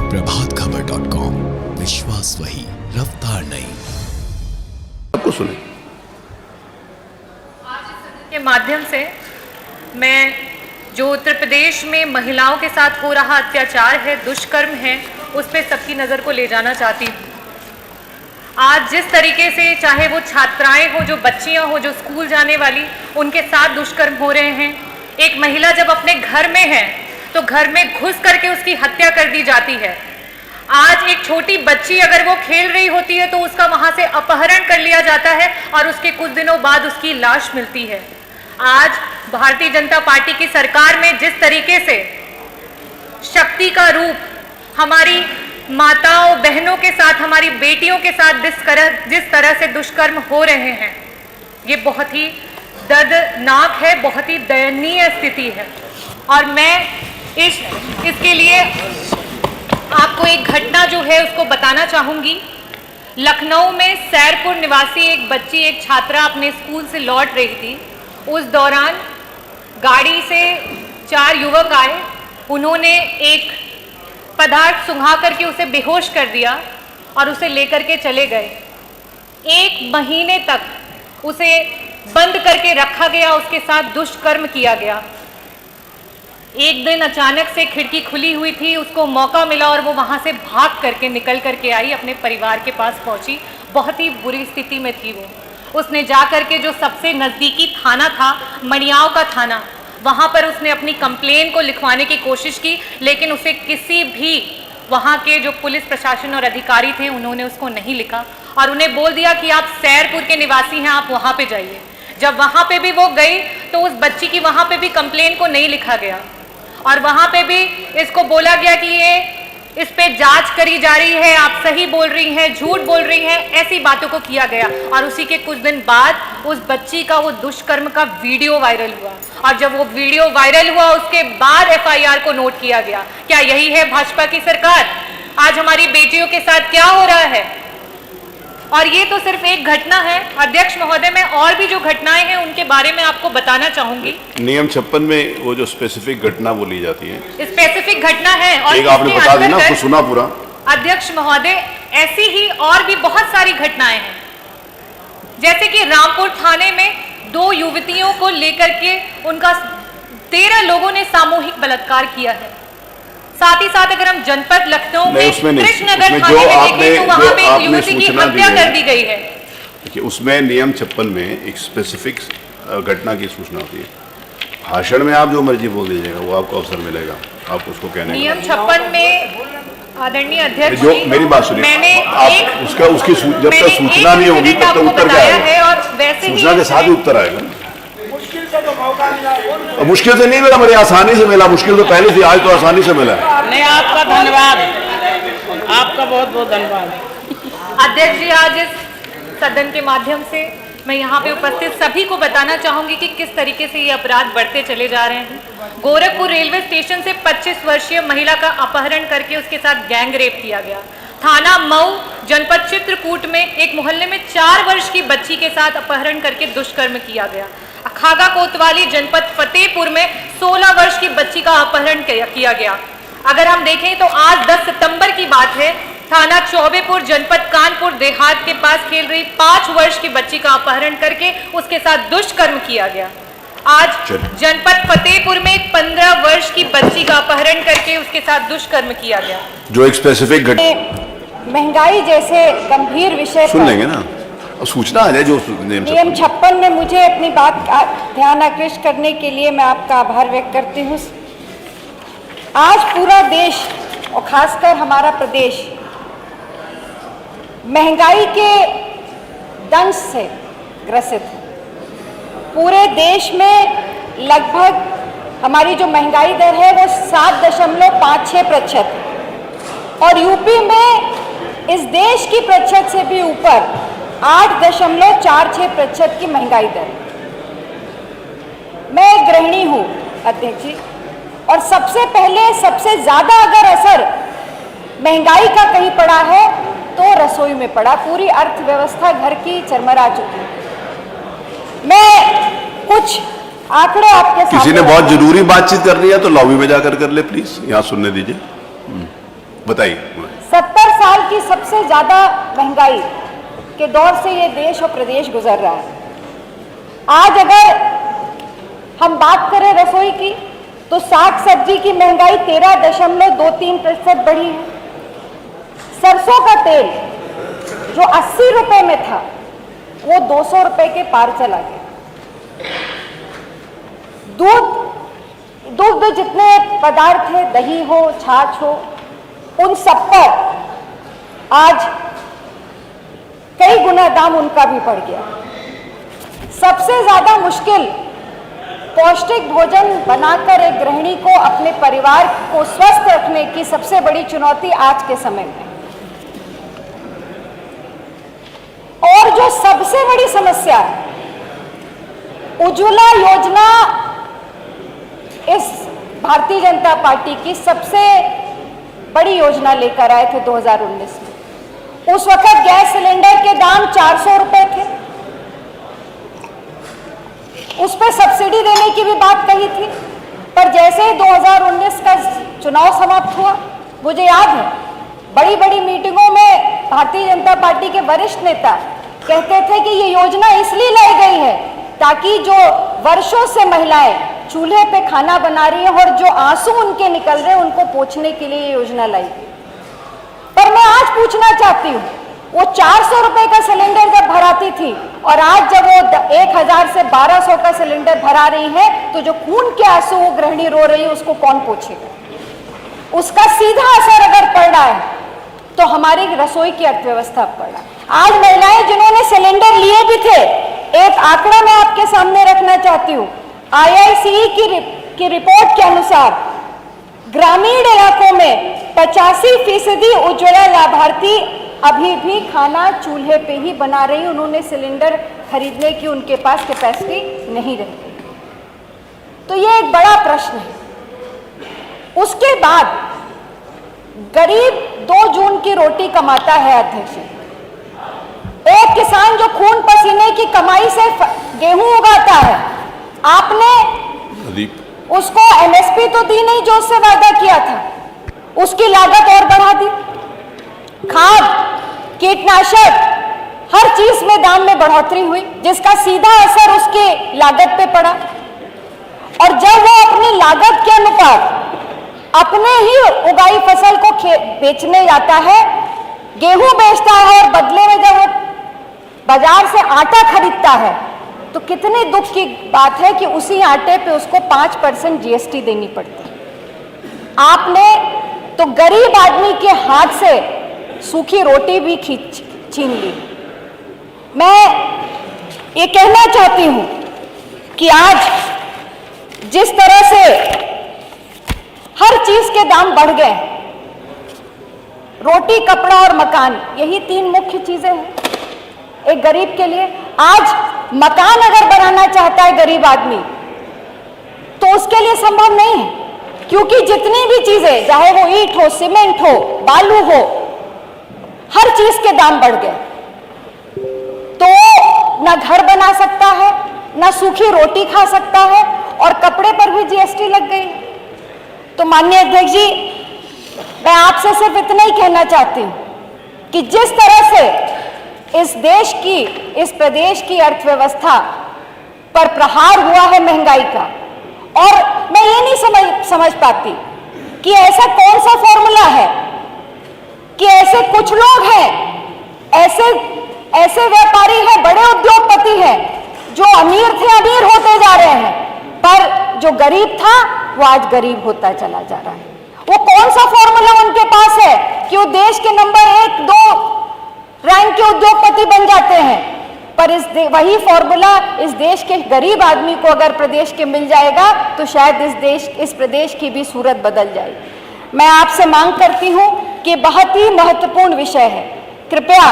प्रभातखबर.com, विश्वास वही, रफ्तार नहीं। आपको सुने के माध्यम से मैं जो उत्तर प्रदेश में महिलाओं के साथ हो रहा अत्याचार है, दुष्कर्म है, उस पे सबकी नज़र को ले जाना चाहती हूँ। आज जिस तरीके से चाहे वो छात्राएं हो, जो बच्चियां हो, जो स्कूल जाने वाली, उनके साथ दुष्कर्म हो रहे हैं। एक महिला जब अपने घर में है तो घर में घुस करके उसकी हत्या कर दी जाती है। आज एक छोटी बच्ची अगर वो खेल रही होती है तो उसका वहां से अपहरण कर लिया जाता है और उसके कुछ दिनों बाद उसकी लाश मिलती है। आज भारतीय जनता पार्टी की सरकार में जिस तरीके से शक्ति का रूप हमारी माताओं बहनों के साथ, हमारी बेटियों के साथ जिस तरह से दुष्कर्म हो रहे हैं, ये बहुत ही दर्दनाक है, बहुत ही दयनीय स्थिति है। और मैं इसके लिए आपको एक घटना जो है उसको बताना चाहूँगी। लखनऊ में सैरपुर निवासी एक बच्ची, एक छात्रा अपने स्कूल से लौट रही थी। उस दौरान गाड़ी से 4 युवक आए। उन्होंने एक पदार्थ सुंघा करके उसे बेहोश कर दिया और उसे लेकर के चले गए। 1 महीने तक उसे बंद करके रखा गया, उसके साथ दुष्कर्म किया गया। एक दिन अचानक से खिड़की खुली हुई थी, उसको मौका मिला और वो वहाँ से भाग करके निकल करके आई, अपने परिवार के पास पहुँची। बहुत ही बुरी स्थिति में थी वो। उसने जा करके जो सबसे नज़दीकी थाना था, मणियाव का थाना, वहाँ पर उसने अपनी कंप्लेन को लिखवाने की कोशिश की, लेकिन उसे किसी भी वहाँ के जो पुलिस प्रशासन और अधिकारी थे उन्होंने उसको नहीं लिखा और उन्हें बोल दिया कि आप सैरपुर के निवासी हैं, आप वहाँ पे जाइए। जब वहाँ पे भी वो गई तो उस बच्ची की वहाँ पे भी कंप्लेन को नहीं लिखा गया और वहाँ पे भी इसको बोला गया कि ये इस पे जांच करी जा रही है, आप सही बोल रही हैं, झूठ बोल रही हैं, ऐसी बातों को किया गया। और उसी के कुछ दिन बाद उस बच्ची का वो दुष्कर्म का वीडियो वायरल हुआ और जब वो वीडियो वायरल हुआ उसके बाद FIR को नोट किया गया। क्या यही है भाजपा की सरकार? आज हमारी बेटियों के साथ क्या हो रहा है? और ये तो सिर्फ एक घटना है अध्यक्ष महोदय, मैं और भी जो घटनाएं हैं उनके बारे में आपको बताना चाहूंगी। नियम 56 में वो जो स्पेसिफिक घटना बोली जाती है, स्पेसिफिक घटना है और एक आपने बता दी ना, आपको सुना पूरा। अध्यक्ष महोदय, ऐसी ही और भी बहुत सारी घटनाएं हैं, जैसे कि रामपुर थाने में 2 युवतियों को लेकर के उनका 13 लोगों ने सामूहिक बलात्कार किया है। साथ ही साथ अगर हम जनपद लखनऊ में कृष्णनगर थाने में देखें तो वहां पे एक युवती की हत्या कर दी गई है। देखिए, उसमें नियम 56 में एक स्पेसिफिक घटना की सूचना होती है। भाषण में आप जो मर्जी बोल दीजिएगा, वो आपको अवसर मिलेगा आप उसको कहने का। नियम 56 में आदरणीय अध्यक्ष जो मेरी बात सुनिए, आप उसकी जब तक सूचना नहीं होगी तब तक उत्तर क्या आएगा? सूचना के साथ ही उत्तर आएगा। मुश्किल से नहीं मिला, मेरे आसानी से मिला। मुश्किल तो पहले थी, आज तो आसानी से मिला। नहीं, आपका धन्यवाद, आपका बहुत बहुत धन्यवाद। अध्यक्ष जी, आज इस सदन के माध्यम से मैं यहाँ पे उपस्थित सभी को बताना चाहूंगी कि किस तरीके से ये अपराध बढ़ते चले जा रहे हैं। गोरखपुर रेलवे स्टेशन से 25 वर्षीय महिला का अपहरण करके उसके साथ गैंग रेप किया गया। थाना मऊ जनपद चित्रकूट में एक मोहल्ले में 4 वर्ष की बच्ची के साथ अपहरण करके दुष्कर्म किया गया। खागा कोतवाली जनपद फतेहपुर में 16 वर्ष की बच्ची का अपहरण किया गया। अगर हम देखें तो आज 10 सितंबर की बात है, थाना चौबेपुर जनपद कानपुर देहात के पास खेल रही 5 वर्ष की बच्ची का अपहरण करके उसके साथ दुष्कर्म किया गया। आज जनपद फतेहपुर में एक 15 वर्ष की बच्ची का अपहरण करके उसके साथ दुष्कर्म किया गया। जो एक स्पेसिफिक घटना, महंगाई जैसे गंभीर विषय सुन लेंगे ना, सूचना आ जाए जो नियम 56 में मुझे अपनी बात का ध्यान आकृष्ट करने के लिए मैं आपका आभार व्यक्त करती हूँ। आज पूरा देश और खासकर हमारा प्रदेश महंगाई के दंश से ग्रसित है। पूरे देश में लगभग हमारी जो महंगाई दर है वो 7.56% है और यूपी में इस देश की प्रतिशत से भी ऊपर 8.46% की महंगाई दर। मैं गृहिणी हूँ अध्यक्ष जी, और सबसे पहले सबसे ज़्यादा अगर असर महंगाई का कहीं पड़ा है तो रसोई में पड़ा। पूरी अर्थव्यवस्था घर की चरमरा चुकी है। मैं कुछ आंकड़े आपके सामने, किसी ने बहुत जरूरी बातचीत कर रही है तो लॉबी में जाकर कर ले प्लीज, यहाँ सुनने दीजिए। बताइए। 70 साल की सबसे ज्यादा महंगाई के दौर से ये देश और प्रदेश गुजर रहा है। आज अगर हम बात करें रसोई की, तो साग सब्जी की महंगाई 13.23% बढ़ी है। सरसों का तेल जो 80 रुपए में था वो 200 रुपए के पार चला गया। दूध जितने पदार्थ है, दही हो, छाछ हो, उन सब पर आज कई गुना दाम उनका भी बढ़ गया। सबसे ज्यादा मुश्किल पौष्टिक भोजन बनाकर एक गृहिणी को अपने परिवार को स्वस्थ रखने की सबसे बड़ी चुनौती आज के समय में। और जो सबसे बड़ी समस्या है, उज्ज्वला योजना इस भारतीय जनता पार्टी की सबसे बड़ी योजना लेकर आए थे 2019 में। उस वक्त गैस सिलेंडर के दाम 400 रुपए थे, उस पर सब्सिडी देने की भी बात कही थी। पर जैसे ही 2019 का चुनाव समाप्त हुआ, मुझे याद है बड़ी बड़ी मीटिंगों में भारतीय जनता पार्टी के वरिष्ठ नेता कहते थे कि ये योजना इसलिए लाई गई है ताकि जो वर्षों से महिलाएं चूल्हे पे खाना बना रही हैं और जो आंसू उनके निकल रहे हैं उनको पोंछने के लिए ये योजना लाई गई। पर मैं आज पूछना चाहती हूँ, वो 400 रुपए का सिलेंडर जब भराती थी और आज जब वो 1000 से 1200 का सिलेंडर भरा रही है, तो जो खून के आंसू वो गृहिणी रो रही है उसको कौन पोंछेगा? उसका सीधा असर अगर पड़ रहा है तो हमारी रसोई की अर्थव्यवस्था पड़ रहा है। आज महिलाएं जिन्होंने सिलेंडर लिए भी थे, एक आंकड़ा मैं आपके सामने रखना चाहती हूँ। IICE की रिपोर्ट के अनुसार ग्रामीण इलाकों में 85% उज्ज्वला लाभार्थी अभी भी खाना चूल्हे पे ही बना रही। उन्होंने सिलेंडर खरीदने की उनके पास कैपेसिटी नहीं रही। तो ये एक बड़ा प्रश्न है। उसके बाद गरीब 2 जून की रोटी कमाता है अध्यक्ष। एक किसान जो खून पसीने की कमाई से गेहूं उगाता है, आपने उसको MSP तो दी नहीं जो उससे वादा किया था, उसकी लागत और बढ़ा दी। खाद, कीटनाशक, हर चीज में दाम में बढ़ोतरी हुई, जिसका सीधा असर उसके लागत पे पड़ा। और जब वो अपनी लागत के अनुसार अपने ही उगाई फसल को बेचने जाता है, गेहूं बेचता है और बदले में जब वो बाजार से आटा खरीदता है, तो कितने दुख की बात है कि उसी आटे पे उसको 5% GST देनी पड़ती है। आपने तो गरीब आदमी के हाथ से सूखी रोटी भी छीन ली। मैं ये कहना चाहती हूं कि आज जिस तरह से हर चीज के दाम बढ़ गए, रोटी, कपड़ा और मकान, यही 3 मुख्य चीजें हैं एक गरीब के लिए। आज मकान अगर बनाना चाहता है गरीब आदमी, तो उसके लिए संभव नहीं है, क्योंकि जितनी भी चीजें, चाहे वो ईंट हो, सीमेंट हो, बालू हो, हर चीज के दाम बढ़ गए। तो ना घर बना सकता है, ना सूखी रोटी खा सकता है, और कपड़े पर भी GST लग गई। तो माननीय अध्यक्ष जी, मैं आपसे सिर्फ इतना ही कहना चाहती हूं कि जिस तरह से इस देश की, इस प्रदेश की अर्थव्यवस्था पर प्रहार हुआ है महंगाई का, और मैं ये नहीं समझ पाती कि ऐसा कौन सा फॉर्मूला है कि ऐसे कुछ लोग हैं, ऐसे व्यापारी हैं, बड़े उद्योगपति हैं जो अमीर थे अमीर होते जा रहे हैं, पर जो गरीब था वो आज गरीब होता चला जा रहा है। वो कौन सा फॉर्मूला उनके पास है कि वो देश के नंबर 1-2 रैंक के उद्योगपति बन जाते हैं? पर वही फॉर्मूला इस देश के गरीब आदमी को अगर प्रदेश के मिल जाएगा, तो शायद इस प्रदेश की भी सूरत बदल जाएगी। मैं आपसे मांग करती हूं कि बहुत ही महत्वपूर्ण विषय है, कृपया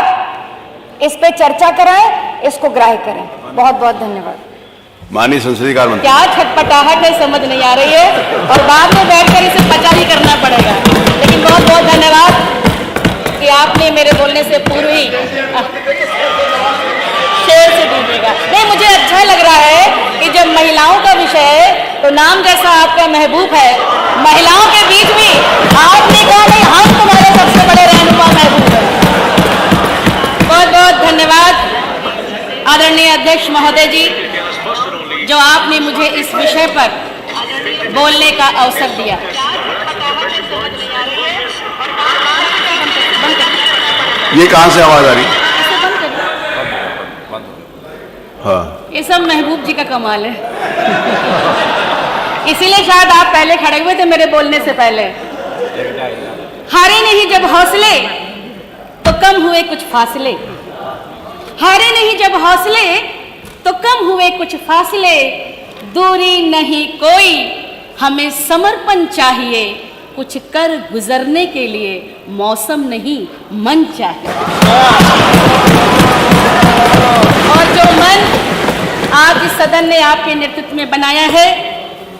इस पे चर्चा कराएं, इसको ग्राह्य करें। बहुत बहुत धन्यवाद। माननीय संसदीय कार्य मंत्री। क्या छटपटाहट है समझ नहीं आ रही है, और बाद में बैठकर इसे पचा ही करना पड़ेगा। लेकिन बहुत बहुत धन्यवाद कि आपने मेरे बोलने से पूर्व ही शेर से डूबेगा। नहीं, मुझे अच्छा लग रहा है कि जब महिलाओं का विषय है तो नाम जैसा आपका महबूब है, महिलाओं के बीच भी आपने कहा नहीं हम तुम्हारे अध्यक्ष जी, जो आपने मुझे इस विषय पर बोलने का अवसर दिया। ये कहाँ से आवाज आ रही? हाँ, ये सब महबूब जी का कमाल है। इसीलिए शायद आप पहले खड़े हुए थे मेरे बोलने से पहले। हारे नहीं जब हौसले तो कम हुए कुछ फासले, हारे नहीं जब हौसले तो कम हुए कुछ फासले, दूरी नहीं कोई हमें समर्पण चाहिए, कुछ कर गुजरने के लिए मौसम नहीं मन चाहिए। और जो मन आज इस सदन ने आपके नेतृत्व में बनाया है,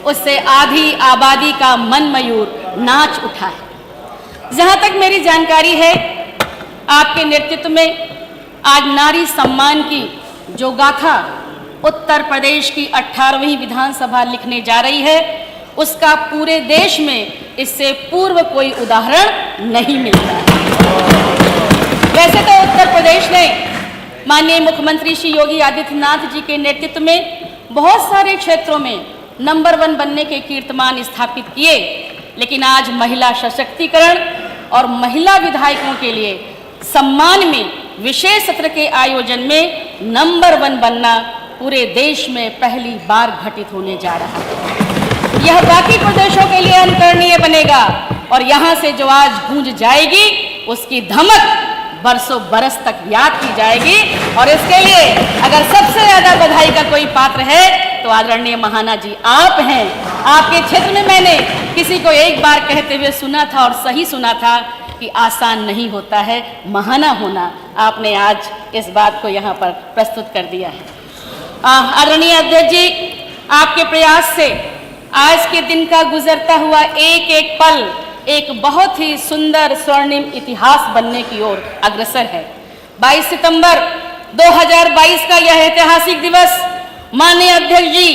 उससे आधी आबादी का मन मयूर नाच उठा है। जहां तक मेरी जानकारी है, आपके नेतृत्व में आज नारी सम्मान की जो गाथा उत्तर प्रदेश की 18वीं विधानसभा लिखने जा रही है, उसका पूरे देश में इससे पूर्व कोई उदाहरण नहीं मिलता। वैसे तो उत्तर प्रदेश ने माननीय मुख्यमंत्री श्री योगी आदित्यनाथ जी के नेतृत्व में बहुत सारे क्षेत्रों में नंबर 1 बनने के कीर्तिमान स्थापित किए, लेकिन आज महिला सशक्तिकरण और महिला विधायकों के लिए सम्मान में विशेष सत्र के आयोजन में नंबर 1 बनना पूरे देश में पहली बार घटित होने जा रहा है। यह बाकी प्रदेशों के लिए अनुकरणीय बनेगा और यहाँ से जो आज गूंज जाएगी, उसकी धमक बरसों बरस तक याद की जाएगी। और इसके लिए अगर सबसे ज्यादा बधाई का कोई पात्र है तो आदरणीय महाना जी आप हैं। आपके क्षेत्र में मैंने किसी को एक बार कहते हुए सुना था और सही सुना था कि आसान नहीं होता है महाना होना। आपने आज इस बात को यहाँ पर प्रस्तुत कर दिया है। आदरणीय अध्यक्ष जी, आपके प्रयास से आज के दिन का गुजरता हुआ एक एक पल एक बहुत ही सुंदर स्वर्णिम इतिहास बनने की ओर अग्रसर है। 22 सितंबर 2022 का यह ऐतिहासिक दिवस माननीय अध्यक्ष जी,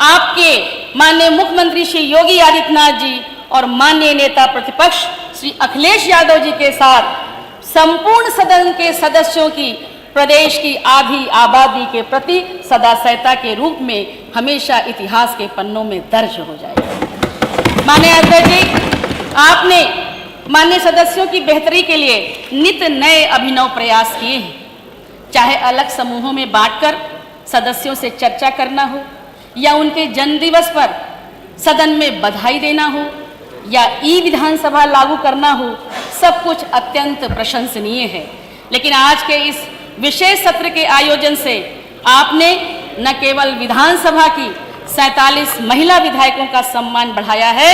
आपके माननीय मुख्यमंत्री श्री योगी आदित्यनाथ जी और माननीय नेता प्रतिपक्ष श्री अखिलेश यादव जी के साथ संपूर्ण सदन के सदस्यों की प्रदेश की आधी आबादी के प्रति सदास्यता के रूप में हमेशा इतिहास के पन्नों में दर्ज हो जाएगा। माननीय अध्यक्ष जी, आपने माननीय सदस्यों की बेहतरी के लिए नित नए अभिनव प्रयास किए हैं, चाहे अलग समूहों में बांटकर सदस्यों से चर्चा करना हो या उनके जन्मदिवस पर सदन में बधाई देना हो या ई विधानसभा लागू करना हो, सब कुछ अत्यंत प्रशंसनीय है। लेकिन आज के इस विशेष सत्र के आयोजन से आपने न केवल विधानसभा की 47 महिला विधायकों का सम्मान बढ़ाया है,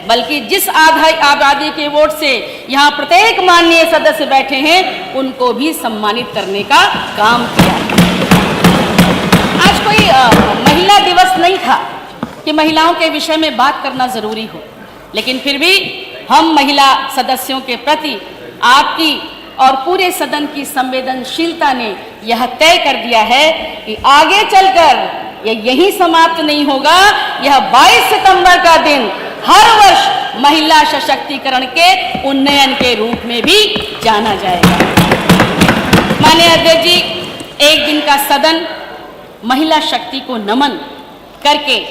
बल्कि जिस आबादी के वोट से यहाँ प्रत्येक माननीय सदस्य बैठे हैं, उनको भी सम्मानित करने का काम किया। आज कोई महिला दिवस नहीं था कि महिलाओं के विषय में बात करना जरूरी हो, लेकिन फिर भी हम महिला सदस्यों के प्रति आपकी और पूरे सदन की संवेदनशीलता ने यह तय कर दिया है कि आगे चलकर यह यहीं समाप्त नहीं होगा। यह 22 सितंबर का दिन हर वर्ष महिला सशक्तिकरण के उन्नयन के रूप में भी जाना जाएगा। माननीय अध्यक्ष जी, एक दिन का सदन महिला शक्ति को नमन करके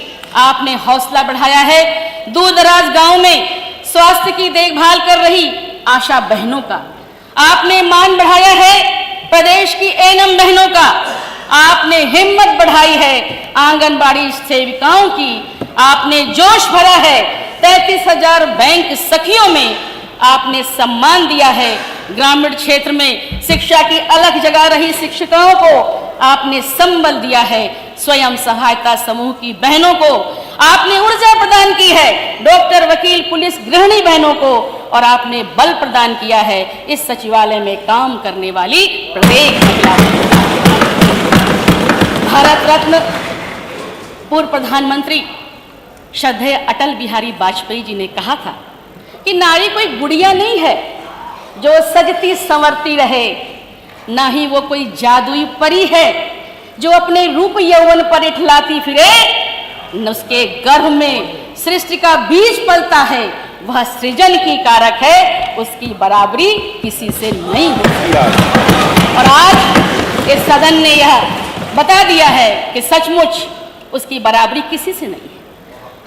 आपने हौसला बढ़ाया है। दूर दराज गांव में स्वास्थ्य की देखभाल कर रही आशा बहनों का आपने मान बढ़ाया है। प्रदेश की एनएम बहनों का आपने हिम्मत बढ़ाई है। आंगनबाड़ी सेविकाओं की आपने जोश भरा है। 33,000 बैंक सखियों में आपने सम्मान दिया है। ग्रामीण क्षेत्र में शिक्षा की अलग जगह रही शिक्षिकाओं को आपने संबल दिया है। स्वयं सहायता समूह की बहनों को आपने ऊर्जा प्रदान की है। डॉक्टर, वकील, पुलिस, गृहिणी बहनों को और आपने बल प्रदान किया है इस सचिवालय में काम करने वाली प्रत्येक महिला। भारत रत्न पूर्व प्रधानमंत्री श्रद्धेय अटल बिहारी वाजपेयी जी ने कहा था कि नारी कोई गुड़िया नहीं है जो सजती संवरती रहे, ना ही वो कोई जादुई परी है जो अपने रूप यौवन पर इठलाती फिरे। न उसके गर्भ में सृष्टि का बीज पलता है, वह सृजन की कारक है, उसकी बराबरी किसी से नहीं होती। और आज इस सदन ने यह बता दिया है कि सचमुच उसकी बराबरी किसी से नहीं है।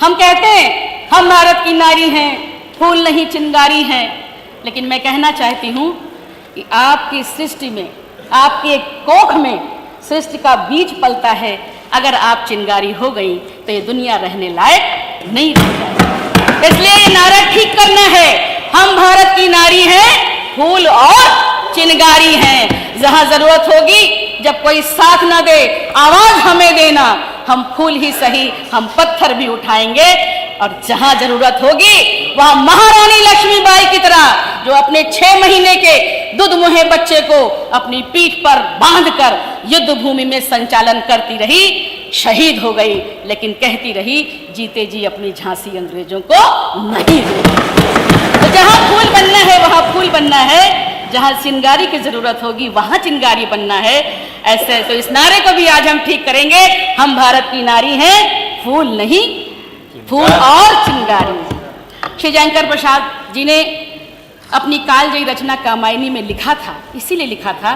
हम कहते हैं हम भारत की नारी हैं, फूल नहीं चिंगारी हैं, लेकिन मैं कहना चाहती हूँ कि आपकी सृष्टि में, आपके कोख में सृष्टि का बीज पलता है। अगर आप चिंगारी हो गई तो ये दुनिया रहने लायक नहीं रह जाएगी। इसलिए ये नारा ठीक करना है, हम भारत की नारी हैं, फूल और चिंगारी हैं। जहां जरूरत होगी, जब कोई साथ ना दे, आवाज हमें देना, हम फूल ही सही, हम पत्थर भी उठाएंगे। और जहां जरूरत होगी वहां महारानी लक्ष्मीबाई की तरह, जो अपने 6 महीने के दूध मुहे बच्चे को अपनी पीठ पर बांधकर युद्ध भूमि में संचालन करती रही, शहीद हो गई, लेकिन कहती रही जीते जी अपनी झांसी अंग्रेजों को नहीं दूंगी। तो जहां फूल बनना है वहां फूल बनना है, जहां चिंगारी की जरूरत होगी वहां चिंगारी बनना है। ऐसे तो इस नारे को भी आज हम ठीक करेंगे, हम भारत की नारी हैं, फूल नहीं, फूल और चिंगारी। श्री जयशंकर प्रसाद जी ने अपनी कालजयी रचना कामायनी में लिखा था, इसीलिए लिखा था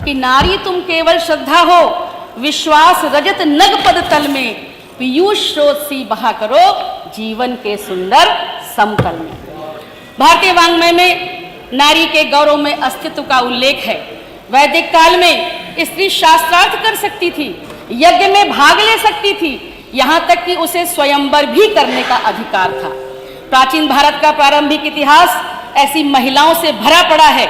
कि नारी तुम केवल श्रद्धा हो, विश्वास रजत नग पद तल में, पीयूष स्रोत सी बहा करो जीवन के सुंदर समतल में। भारतीय वाङ्मय में नारी के गौरव में अस्तित्व का उल्लेख है। वैदिक काल में स्त्री शास्त्रार्थ कर सकती थी, यज्ञ में भाग ले सकती थी, यहाँ तक कि उसे स्वयंवर भी करने का अधिकार था। प्राचीन भारत का प्रारंभिक इतिहास ऐसी महिलाओं से भरा पड़ा है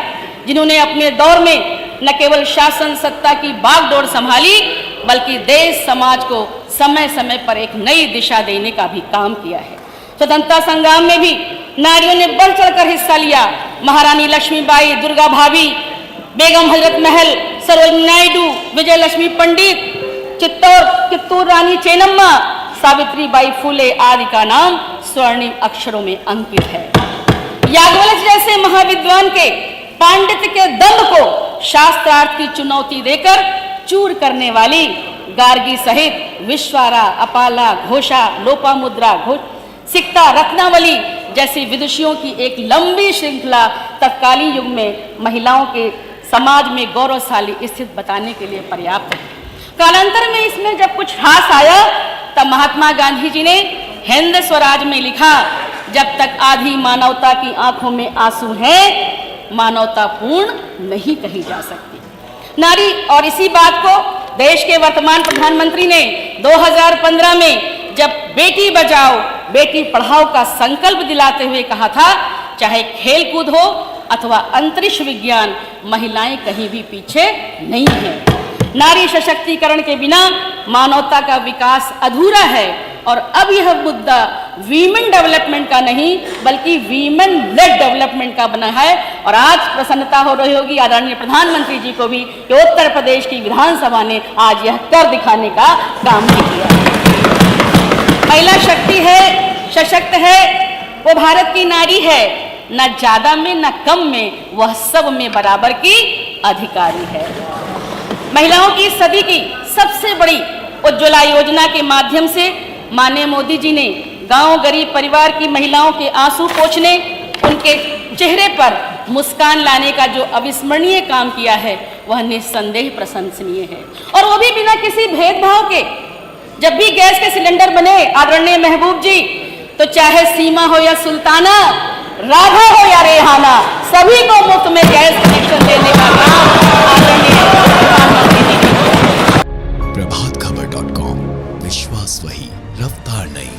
जिन्होंने अपने दौर में न केवल शासन सत्ता की बागडोर संभाली, बल्कि देश समाज को समय समय पर एक नई दिशा देने का भी काम किया है। स्वतंत्रता संग्राम में भी नारियों ने बढ़ चढ़कर हिस्सा लिया। महारानी लक्ष्मीबाई, दुर्गा भाभी, बेगम हजरत महल, सरोजिनी नायडू, विजय लक्ष्मी पंडित, चित्तूर रानी चेन्नम्मा, सावित्री बाई फुले आदि का नाम स्वर्णिम अक्षरों में अंकित है। याज्ञवल्क्य जैसे महाविद्वान के पांडित्य के दंभ को शास्त्रार्थ की चुनौती देकर चूर करने वाली गार्गी सहित विश्वारा, अपाला, घोषा, लोपामुद्रा, सिक्ता, रत्नावली जैसी विदुषियों की एक लंबी श्रृंखला तत्कालीन युग में महिलाओं के समाज में गौरवशाली स्थिति बताने के लिए पर्याप्त है। कालांतर में इसमें जब कुछ ह्रास आया तब महात्मा गांधी जी ने हिंद स्वराज में लिखा, जब तक आधी मानवता की आंखों में आंसू हैं, मानवता पूर्ण नहीं कही जा सकती। नारी और इसी बात को देश के वर्तमान प्रधानमंत्री ने 2015 में जब बेटी बचाओ बेटी पढ़ाओ का संकल्प दिलाते हुए कहा था, चाहे खेल कूद हो अथवा अंतरिक्ष विज्ञान, महिलाएं कहीं भी पीछे नहीं है। नारी सशक्तिकरण के बिना मानवता का विकास अधूरा है। और अब यह मुद्दा वीमेन डेवलपमेंट का नहीं बल्कि वीमेन लेड डेवलपमेंट का बना है। और आज प्रसन्नता हो रही होगी आदरणीय प्रधानमंत्री जी को भी कि उत्तर प्रदेश की विधानसभा ने आज यह कर दिखाने का काम किया है। महिला शक्ति है, सशक्त है, वो भारत की नारी है, न ज्यादा में न कम में, वह सब में बराबर की अधिकारी है। महिलाओं की सदी की सबसे बड़ी उज्ज्वला योजना के माध्यम से माननीय मोदी जी ने गांव गरीब परिवार की महिलाओं के आंसू पोंछने, उनके चेहरे पर मुस्कान लाने का जो अविस्मरणीय काम किया है वह निस्संदेह प्रशंसनीय है। और वो भी बिना किसी भेदभाव के। जब भी गैस के सिलेंडर बने आदरणीय महबूब जी, तो चाहे सीमा हो या सुल्ताना, राधा हो या रेहाना, सभी को मुफ्त में गैस कनेक्शन देने का काम आदरणीय प्रधानमंत्री जी ने किया। प्रभातखबर.com, विश्वास वही, रफ्तार नहीं।